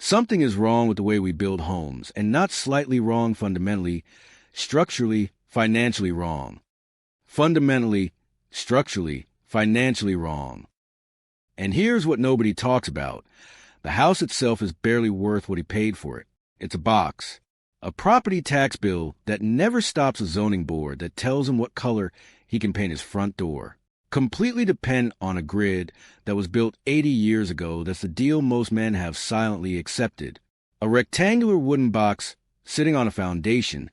Something is wrong with the way we build homes, and not slightly wrong fundamentally, structurally, financially wrong. Fundamentally, structurally, financially wrong. And here's what nobody talks about. The house itself is barely worth what he paid for it. It's a box. A property tax bill that never stops a zoning board that tells him what color he can paint his front door. Completely dependent on a grid that was built 80 years ago that's the deal most men have silently accepted. A rectangular wooden box sitting on a foundation,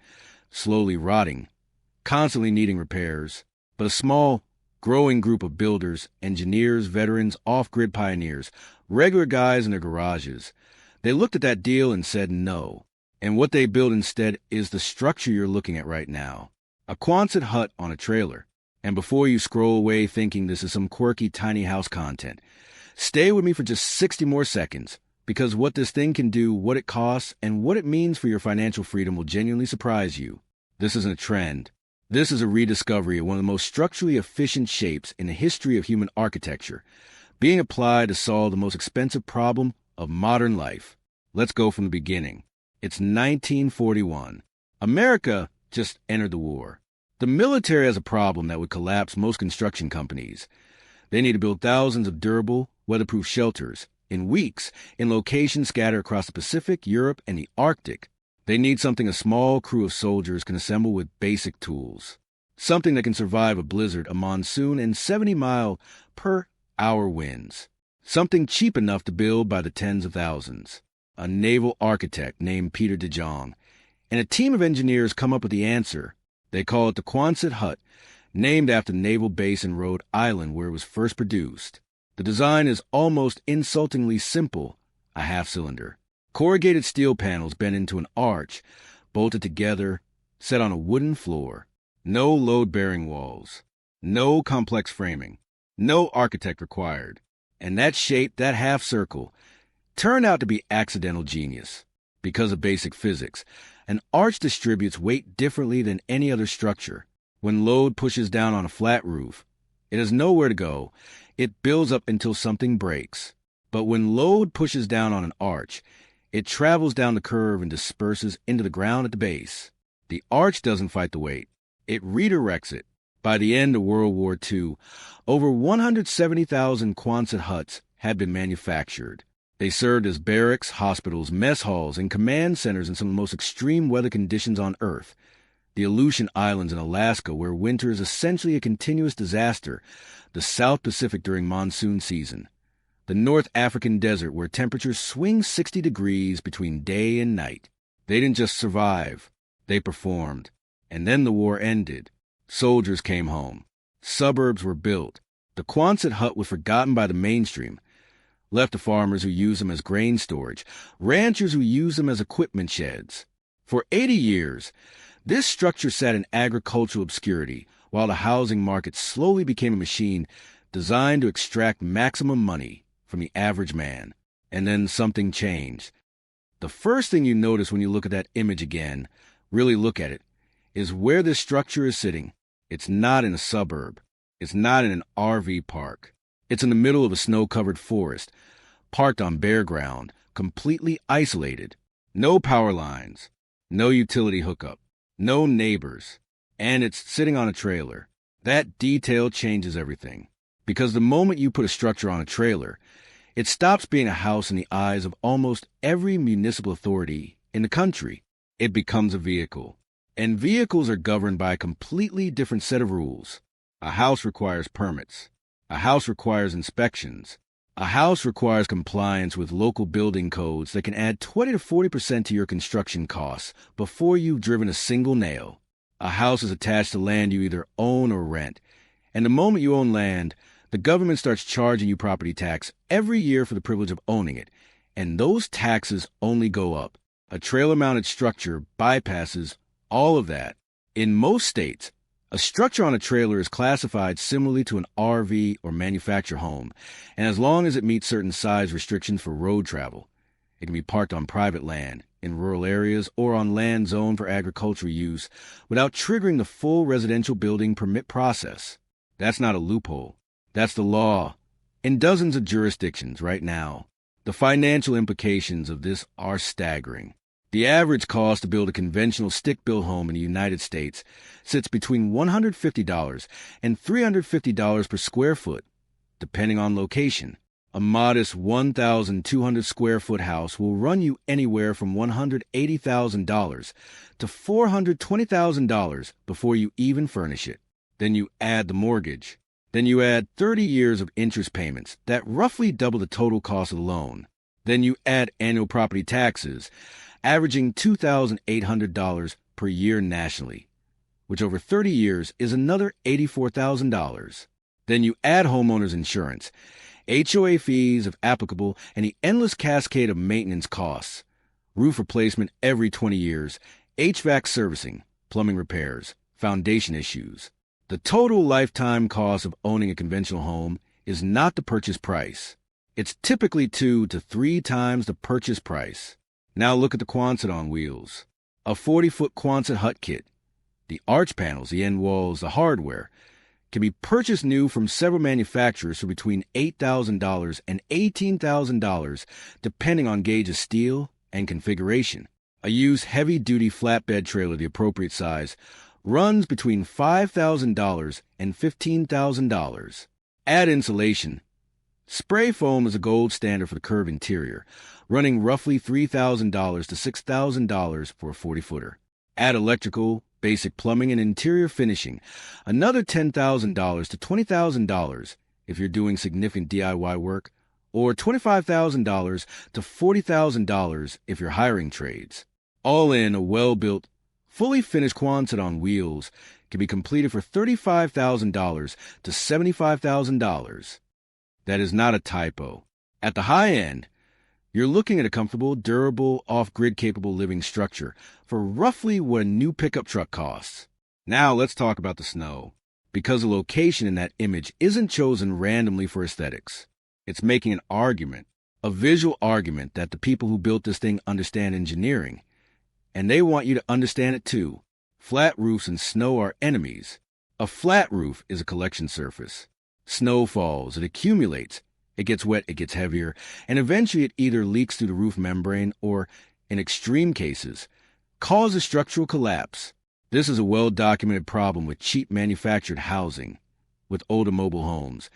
slowly rotting, constantly needing repairs, but a small, growing group of builders, engineers, veterans, off-grid pioneers, regular guys in their garages. They looked at that deal and said no. And what they built instead is the structure you're looking at right now. A Quonset hut on a trailer. And before you scroll away thinking this is some quirky tiny house content, stay with me for just 60 more seconds, because what this thing can do, what it costs, and what it means for your financial freedom will genuinely surprise you. This isn't a trend. This is a rediscovery of one of the most structurally efficient shapes in the history of human architecture, being applied to solve the most expensive problem of modern life. Let's go from the beginning. It's 1941. America just entered the war. The military has a problem that would collapse most construction companies. They need to build thousands of durable, weatherproof shelters in weeks in locations scattered across the Pacific, Europe, and the Arctic. They need something a small crew of soldiers can assemble with basic tools. Something that can survive a blizzard, a monsoon, and 70-mile-per-hour winds. Something cheap enough to build by the tens of thousands. A naval architect named Peter de Jong and a team of engineers come up with the answer. They call it the Quonset hut, named after the naval base in Rhode Island where it was first produced. The design is almost insultingly simple, a half-cylinder. Corrugated steel panels bent into an arch, bolted together, set on a wooden floor. No load-bearing walls. No complex framing. No architect required. And that shape, that half-circle, turned out to be accidental genius. Because of basic physics, an arch distributes weight differently than any other structure. When load pushes down on a flat roof, it has nowhere to go. It builds up until something breaks. But when load pushes down on an arch, it travels down the curve and disperses into the ground at the base. The arch doesn't fight the weight. It redirects it. By the end of World War II, over 170,000 Quonset huts had been manufactured. They served as barracks, hospitals, mess halls, and command centers in some of the most extreme weather conditions on Earth. The Aleutian Islands in Alaska, where winter is essentially a continuous disaster. The South Pacific during monsoon season. The North African desert, where temperatures swing 60 degrees between day and night. They didn't just survive. They performed. And then the war ended. Soldiers came home. Suburbs were built. The Quonset hut was forgotten by the mainstream. Left to farmers who used them as grain storage, ranchers who used them as equipment sheds. For 80 years, this structure sat in agricultural obscurity, while the housing market slowly became a machine designed to extract maximum money from the average man. And then something changed. The first thing you notice when you look at that image again, really look at it, is where this structure is sitting. It's not in a suburb. It's not in an RV park. It's in the middle of a snow-covered forest, parked on bare ground, completely isolated. No power lines, no utility hookup, no neighbors, and it's sitting on a trailer. That detail changes everything, because the moment you put a structure on a trailer, it stops being a house in the eyes of almost every municipal authority in the country. It becomes a vehicle, and vehicles are governed by a completely different set of rules. A house requires permits. A house requires inspections. A house requires compliance with local building codes that can add 20 to 40% to your construction costs before you've driven a single nail. A house is attached to land you either own or rent. And the moment you own land, the government starts charging you property tax every year for the privilege of owning it. And those taxes only go up. A trailer-mounted structure bypasses all of that. In most states, a structure on a trailer is classified similarly to an RV or manufactured home, and as long as it meets certain size restrictions for road travel, it can be parked on private land, in rural areas, or on land zoned for agricultural use without triggering the full residential building permit process. That's not a loophole. That's the law in dozens of jurisdictions right now. The financial implications of this are staggering. The average cost to build a conventional stick-built home in the United States sits between $150 and $350 per square foot, depending on location. A modest 1,200 square foot house will run you anywhere from $180,000 to $420,000 before you even furnish it. Then you add the mortgage. Then you add 30 years of interest payments that roughly double the total cost of the loan. Then you add annual property taxes, averaging $2,800 per year nationally, which over 30 years is another $84,000. Then you add homeowners insurance, HOA fees if applicable, and the endless cascade of maintenance costs. Roof replacement every 20 years, HVAC servicing, plumbing repairs, foundation issues. The total lifetime cost of owning a conventional home is not the purchase price. It's typically 2 to 3 times the purchase price. Now look at the Quonset on wheels. A 40-foot Quonset hut kit. The arch panels, the end walls, the hardware can be purchased new from several manufacturers for between $8,000 and $18,000, depending on gauge of steel and configuration. A used heavy-duty flatbed trailer, the appropriate size, runs between $5,000 and $15,000. Add insulation. Spray foam is a gold standard for the curved interior, running roughly $3,000 to $6,000 for a 40-footer. Add electrical, basic plumbing, and interior finishing, another $10,000 to $20,000 if you're doing significant DIY work, or $25,000 to $40,000 if you're hiring trades. All in, a well-built, fully finished Quonset on wheels can be completed for $35,000 to $75,000. That is not a typo. At the high end, you're looking at a comfortable, durable, off-grid capable living structure for roughly what a new pickup truck costs. Now let's talk about the snow. Because the location in that image isn't chosen randomly for aesthetics. It's making an argument, a visual argument that the people who built this thing understand engineering. And they want you to understand it too. Flat roofs and snow are enemies. A flat roof is a collection surface. Snow falls, it accumulates. It gets wet, it gets heavier, and eventually it either leaks through the roof membrane or, in extreme cases, causes structural collapse. This is a well-documented problem with cheap manufactured housing, with older mobile homes,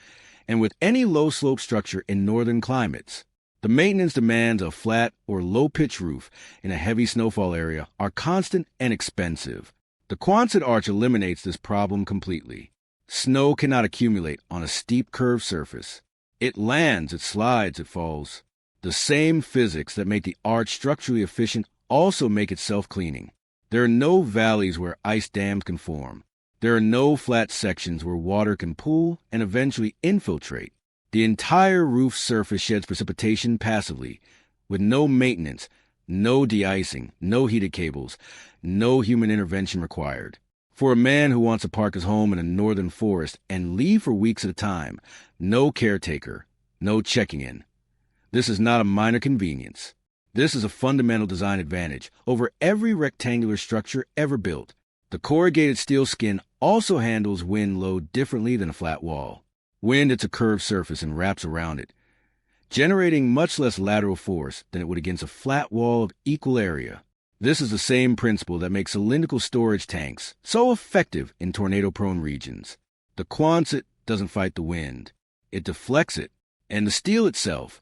and with any low-slope structure in northern climates. The maintenance demands of a flat or low-pitch roof in a heavy snowfall area are constant and expensive. The Quonset arch eliminates this problem completely. Snow cannot accumulate on a steep curved surface. It lands, it slides, it falls. The same physics that make the arch structurally efficient also make it self-cleaning. There are no valleys where ice dams can form. There are no flat sections where water can pool and eventually infiltrate. The entire roof surface sheds precipitation passively, with no maintenance, no de-icing, no heated cables, no human intervention required. For a man who wants to park his home in a northern forest and leave for weeks at a time, no caretaker, no checking in. This is not a minor convenience. This is a fundamental design advantage over every rectangular structure ever built. The corrugated steel skin also handles wind load differently than a flat wall. Wind, it's a curved surface and wraps around it, generating much less lateral force than it would against a flat wall of equal area. This is the same principle that makes cylindrical storage tanks so effective in tornado-prone regions. The Quonset doesn't fight the wind. It deflects it. And the steel itself.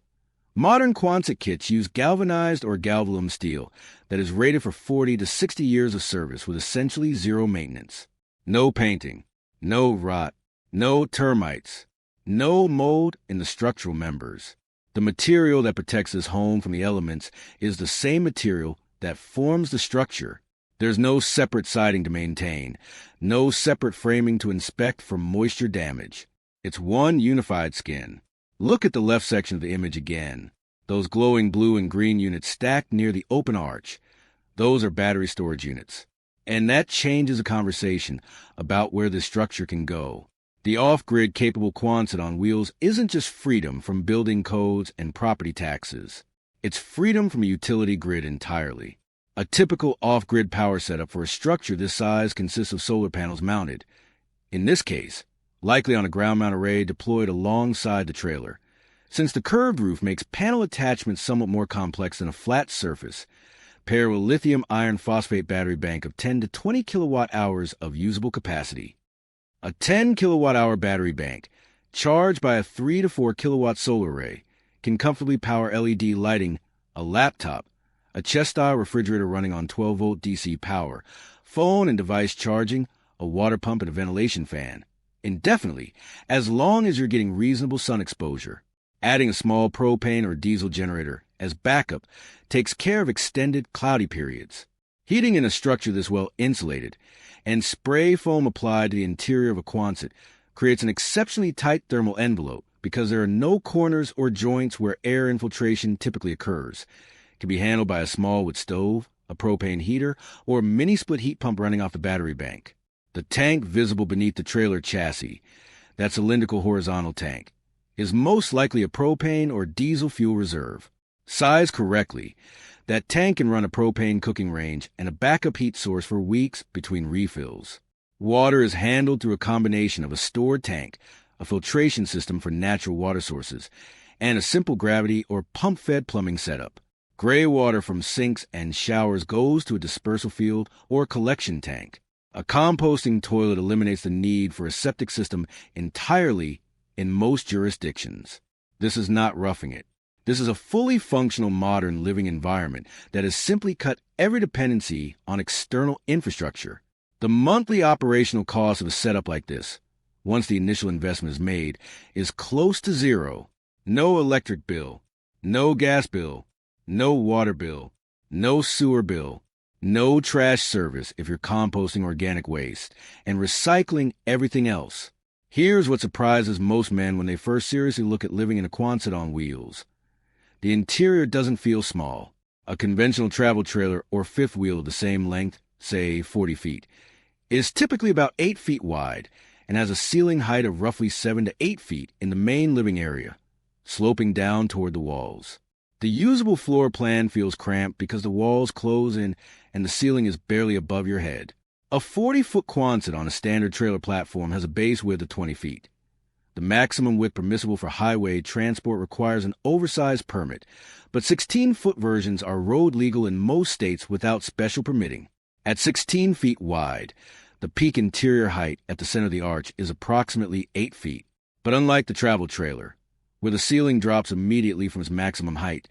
Modern Quonset kits use galvanized or galvalume steel that is rated for 40 to 60 years of service with essentially zero maintenance. No painting, no rot, no termites, no mold in the structural members. The material that protects this home from the elements is the same material that forms the structure. There's no separate siding to maintain, no separate framing to inspect for moisture damage. It's one unified skin. Look at the left section of the image again. Those glowing blue and green units stacked near the open arch. Those are battery storage units. And that changes the conversation about where this structure can go. The off-grid capable Quonset on wheels isn't just freedom from building codes and property taxes. It's freedom from a utility grid entirely. A typical off-grid power setup for a structure this size consists of solar panels mounted, in this case, likely on a ground mount array deployed alongside the trailer. Since the curved roof makes panel attachment somewhat more complex than a flat surface, paired with a lithium iron phosphate battery bank of 10 to 20 kilowatt hours of usable capacity. A 10 kilowatt hour battery bank, charged by a 3 to 4 kilowatt solar array, can comfortably power LED lighting, a laptop, a chest-style refrigerator running on 12-volt DC power, phone and device charging, a water pump, and a ventilation fan, indefinitely, as long as you're getting reasonable sun exposure. Adding a small propane or diesel generator as backup takes care of extended cloudy periods. Heating in a structure this well insulated and spray foam applied to the interior of a Quonset creates an exceptionally tight thermal envelope because there are no corners or joints where air infiltration typically occurs. It can be handled by a small wood stove, a propane heater, or a mini split heat pump running off the battery bank. The tank visible beneath the trailer chassis, that cylindrical horizontal tank, is most likely a propane or diesel fuel reserve. Sized correctly, that tank can run a propane cooking range and a backup heat source for weeks between refills. Water is handled through a combination of a stored tank, a filtration system for natural water sources, and a simple gravity or pump-fed plumbing setup. Gray water from sinks and showers goes to a dispersal field or collection tank. A composting toilet eliminates the need for a septic system entirely in most jurisdictions. This is not roughing it. This is a fully functional modern living environment that has simply cut every dependency on external infrastructure. The monthly operational cost of a setup like this, once the initial investment is made, is close to zero. No electric bill, no gas bill, no water bill, no sewer bill, no trash service if you're composting organic waste, and recycling everything else. Here's what surprises most men when they first seriously look at living in a Quonset on wheels. The interior doesn't feel small. A conventional travel trailer or fifth wheel of the same length, say 40 feet, is typically about 8 feet wide and has a ceiling height of roughly 7 to 8 feet in the main living area, sloping down toward the walls. The usable floor plan feels cramped because the walls close in and the ceiling is barely above your head. A 40-foot Quonset on a standard trailer platform has a base width of 20 feet. The maximum width permissible for highway transport requires an oversized permit, but 16-foot versions are road legal in most states without special permitting. At 16 feet wide, the peak interior height at the center of the arch is approximately 8 feet. But unlike the travel trailer, where the ceiling drops immediately from its maximum height,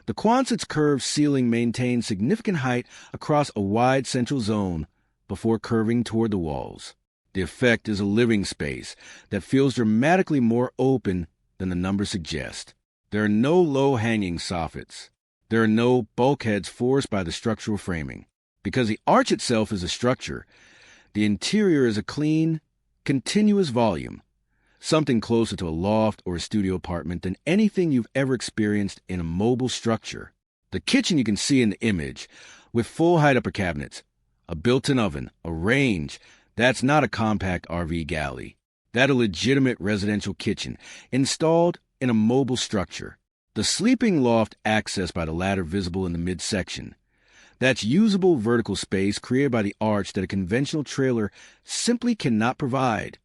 the Quonset's curved ceiling maintains significant height across a wide central zone before curving toward the walls. The effect is a living space that feels dramatically more open than the numbers suggest. There are no low-hanging soffits. There are no bulkheads forced by the structural framing. Because the arch itself is a structure, the interior is a clean, continuous volume, something closer to a loft or a studio apartment than anything you've ever experienced in a mobile structure. The kitchen you can see in the image, with full-height upper cabinets, a built-in oven, a range, that's not a compact RV galley. That's a legitimate residential kitchen, installed in a mobile structure. The sleeping loft accessed by the ladder visible in the midsection. That's usable vertical space created by the arch that a conventional trailer simply cannot provide.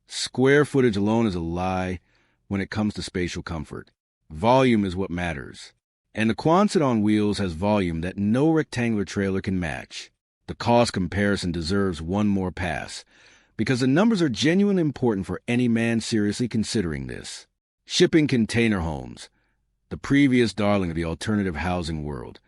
Square footage alone is a lie when it comes to spatial comfort. Volume is what matters. And the Quonset on wheels has volume that no rectangular trailer can match. The cost comparison deserves one more pass, because the numbers are genuinely important for any man seriously considering this. Shipping container homes, the previous darling of the alternative housing world,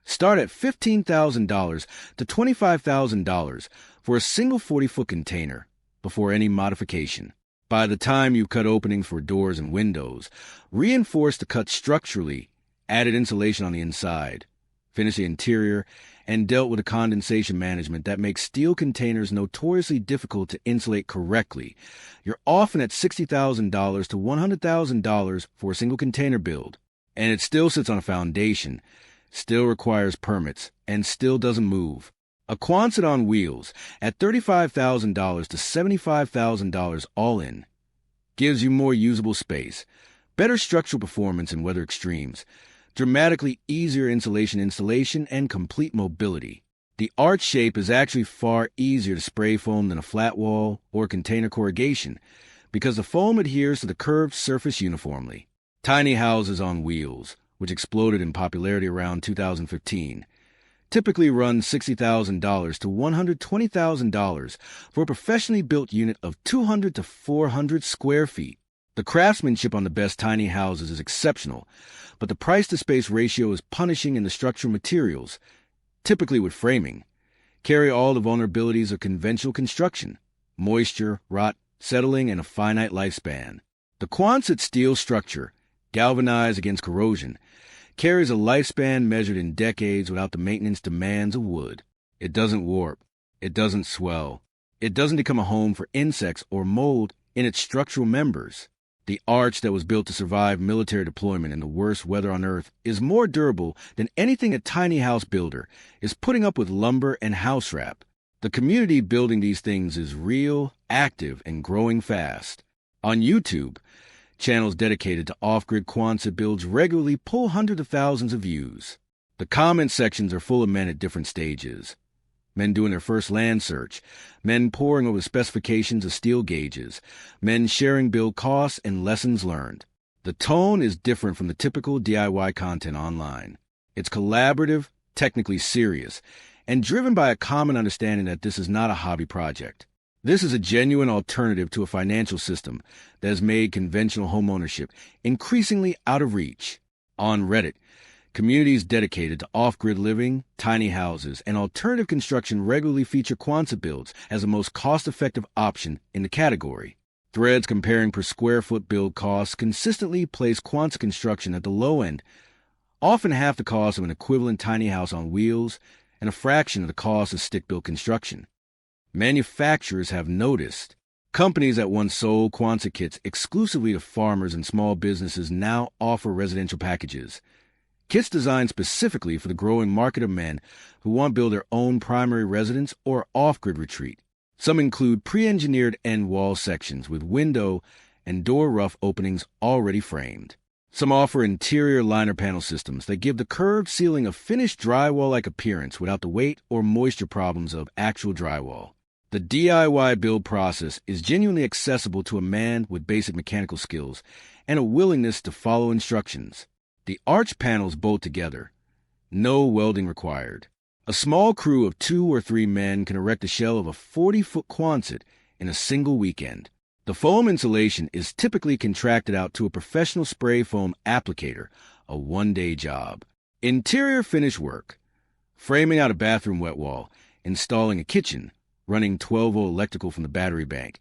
start at $15,000 to $25,000 for a single 40-foot container before any modification. By the time you cut openings for doors and windows, reinforced the cut structurally, added insulation on the inside, finished the interior, and dealt with a condensation management that makes steel containers notoriously difficult to insulate correctly, you're often at $60,000 to $100,000 for a single container build. And it still sits on a foundation, still requires permits, and still doesn't move. A Quonset on wheels, at $35,000 to $75,000 all in, gives you more usable space, better structural performance in weather extremes, dramatically easier insulation installation, and complete mobility. The arch shape is actually far easier to spray foam than a flat wall or container corrugation because the foam adheres to the curved surface uniformly. Tiny houses on wheels, which exploded in popularity around 2015, typically run $60,000 to $120,000 for a professionally built unit of 200 to 400 square feet. The craftsmanship on the best tiny houses is exceptional, but the price-to-space ratio is punishing in the structural materials, typically with framing, carry all the vulnerabilities of conventional construction: moisture, rot, settling, and a finite lifespan. The Quonset steel structure, galvanized against corrosion, carries a lifespan measured in decades without the maintenance demands of wood. It doesn't warp. It doesn't swell. It doesn't become a home for insects or mold in its structural members. The arch that was built to survive military deployment in the worst weather on Earth is more durable than anything a tiny house builder is putting up with lumber and house wrap. The community building these things is real, active, and growing fast. On YouTube, channels dedicated to off-grid Quonset builds regularly pull hundreds of thousands of views. The comment sections are full of men at different stages. Men doing their first land search, men poring over specifications of steel gauges, men sharing build costs and lessons learned. The tone is different from the typical DIY content online. It's collaborative, technically serious, and driven by a common understanding that this is not a hobby project. This is a genuine alternative to a financial system that has made conventional homeownership increasingly out of reach. On Reddit, communities dedicated to off-grid living, tiny houses, and alternative construction regularly feature Quonset builds as the most cost-effective option in the category. Threads comparing per square foot build costs consistently place Quonset construction at the low end, often half the cost of an equivalent tiny house on wheels and a fraction of the cost of stick-built construction. Manufacturers have noticed. Companies that once sold Quonset kits exclusively to farmers and small businesses now offer residential packages. Kits designed specifically for the growing market of men who want to build their own primary residence or off-grid retreat. Some include pre-engineered end wall sections with window and door rough openings already framed. Some offer interior liner panel systems that give the curved ceiling a finished drywall-like appearance without the weight or moisture problems of actual drywall. The DIY build process is genuinely accessible to a man with basic mechanical skills and a willingness to follow instructions. The arch panels bolt together. No welding required. A small crew of 2 or 3 men can erect a shell of a 40-foot Quonset in a single weekend. The foam insulation is typically contracted out to a professional spray foam applicator, a one-day job. Interior finish work. Framing out a bathroom wet wall, installing a kitchen, running 12-volt electrical from the battery bank,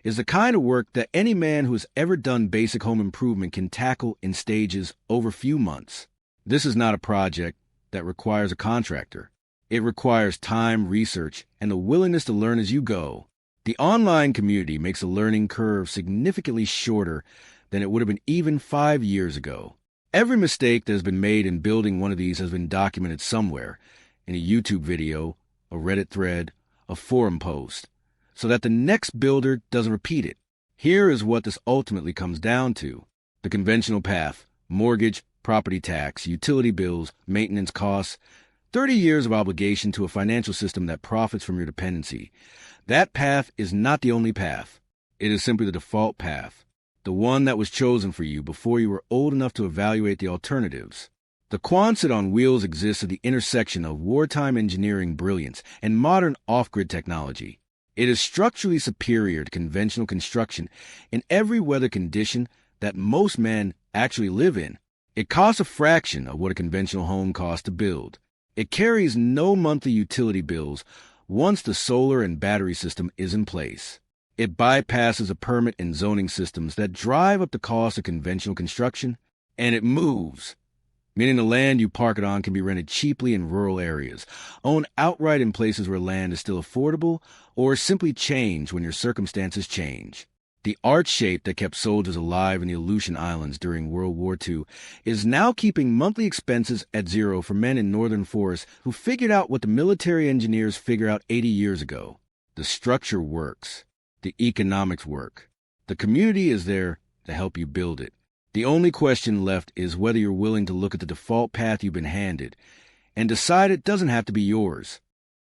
is the kind of work that any man who has ever done basic home improvement can tackle in stages over few months. This is not a project that requires a contractor. It requires time, research, and the willingness to learn as you go. The online community makes the learning curve significantly shorter than it would have been even 5 years ago. Every mistake that has been made in building one of these has been documented somewhere, in a YouTube video, a Reddit thread, a forum post, so that the next builder doesn't repeat it. Here is what this ultimately comes down to. The conventional path: mortgage, property tax, utility bills, maintenance costs, 30 years of obligation to a financial system that profits from your dependency. That path is not the only path. It is simply the default path, the one that was chosen for you before you were old enough to evaluate the alternatives. The Quonset on wheels exists at the intersection of wartime engineering brilliance and modern off-grid technology. It is structurally superior to conventional construction in every weather condition that most men actually live in. It costs a fraction of what a conventional home costs to build. It carries no monthly utility bills once the solar and battery system is in place. It bypasses the permit and zoning systems that drive up the cost of conventional construction, and it moves, meaning the land you park it on can be rented cheaply in rural areas, owned outright in places where land is still affordable, or simply change when your circumstances change. The arch shape that kept soldiers alive in the Aleutian Islands during World War II is now keeping monthly expenses at zero for men in northern forests who figured out what the military engineers figured out 80 years ago. The structure works. The economics work. The community is there to help you build it. The only question left is whether you're willing to look at the default path you've been handed and decide it doesn't have to be yours.